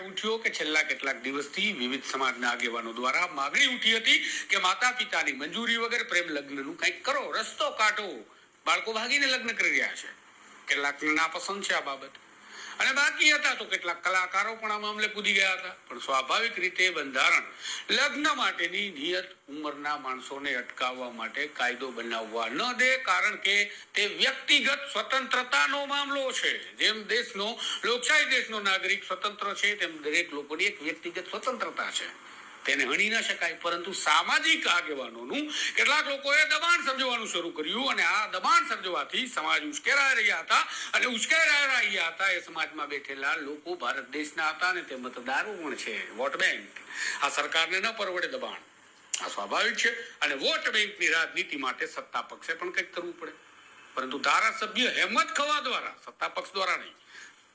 ઉઠ્યો કે છેલ્લા કેટલાક દિવસથી વિવિધ સમાજના આગેવાનો દ્વારા માગણી ઉઠી હતી કે માતા પિતાની મંજૂરી વગર પ્રેમ લગ્નનું કંઈક કરો, રસ્તો કાઢો. બાળકો ભાગીને લગ્ન કરી રહ્યા છે. કેટલાકને નાપસંદ છે આ બાબત, અને બાકી હતા તો કેટલાક કલાકારો પણ આ મામલે કૂદી ગયા હતા. પણ સ્વાભાવિક રીતે બંધારણ લગ્ન માટેની નિયત ઉંમરના માણસોને અટકાવવા માટે કાયદો બનાવવા ન દે, કારણ કે તે વ્યક્તિગત સ્વતંત્રતાનો મામલો છે. જેમ દેશનો લોકશાહી દેશનો નાગરિક સ્વતંત્ર છે, તેમ દરેક લોકોની એક વ્યક્તિગત સ્વતંત્રતા છે, તેને હણી ન શકાય. પરંતુ સામાજિક આગેવાનોનું કેટલાક લોકોએ દબાણ સર્જવાનું શરૂ કર્યું, અને આ દબાણ સર્જવાથી સમાજ ઉશ્કેરાઈ રહ્યા હતા. અને ઉશ્કેરાઈ રહ્યા હતા એ સમાજમાં બેઠેલા લોકો ભારત દેશના હતા, અને તે મતદારો પણ છે, વોટ બેંક. આ સરકારને ન પરવડે દબાણ, આ સ્વાભાવિક છે. અને વોટ બેંકની રાજનીતિ માટે સત્તા પક્ષે પણ કંઈક કરવું પડે. પરંતુ ધારાસભ્ય હેમત ખવા દ્વારા, સત્તા પક્ષ દ્વારા નહીં,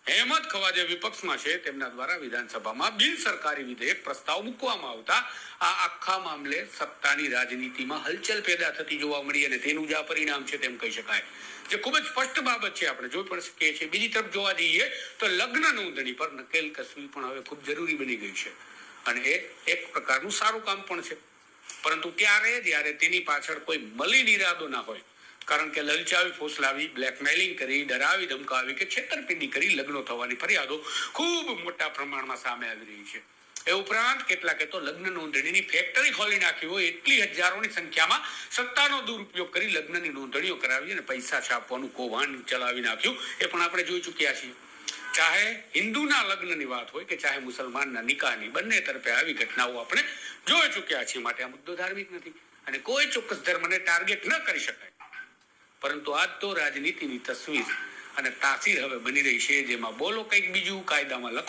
હેમત ખવા જે વિપક્ષમાં છે તેમના દ્વારા વિધાનસભામાં બિન સરકારી વિધેયક પ્રસ્તાવ મૂકવામાં આવતા આ આખા મામલે સત્તાની રાજનીતિમાં હલચલ પેદા થતી જોવા મળી, અને તેનું જ આ પરિણામ છે તેમ કહી શકાય, જે ખૂબ જ સ્પષ્ટ બાબત છે. આપણે જોઈ પણ શકીએ છીએ. બીજી તરફ જોવા જઈએ તો લગ્ન નોંધણી પર નકેલ કસવી પણ હવે ખૂબ જરૂરી બની ગઈ છે, અને એ એક પ્રકારનું સારું કામ પણ છે. પરંતુ જ્યારે તેની પાછળ કોઈ મલિન ઈરાદો ના હોય, કારણ કે લલચાવી, ફોસલાવી, બ્લેકમેલિંગ કરી, ડરાવી, ધમકાવી કે છેતરપિંડી કરી લગ્નો થવાની ફરિયાદો ખૂબ મોટા પ્રમાણમાં સામે આવી રહી છે. એ ઉપરાંત કેટલાકે તો લગ્ન નોંધણીની ફેક્ટરી ખોલી નાખી હોય એટલી હજારોની સંખ્યામાં સત્તાનો દુરુપયોગ કરી લગ્નની નોંધણીઓ કરાવી અને પૈસા છાપવાનું કૌભાંડ ચલાવી નાખ્યું, એ પણ આપણે જોઈ ચૂક્યા છીએ. ચાહે હિન્દુના લગ્નની વાત હોય કે ચાહે મુસલમાનના નિકાહની, બંને તરફે આવી ઘટનાઓ આપણે જોઈ ચૂક્યા છીએ. માટે આ મુદ્દો ધાર્મિક નથી અને કોઈ ચોક્કસ ધર્મને ટાર્ગેટ ન કરી શકાય. પરંતુ આજ તો રાજનીતિની તસવીર અને તાસીર હવે બની રહી છે, જેમાં બોલો કંઈક બીજું, કાયદામાં લખો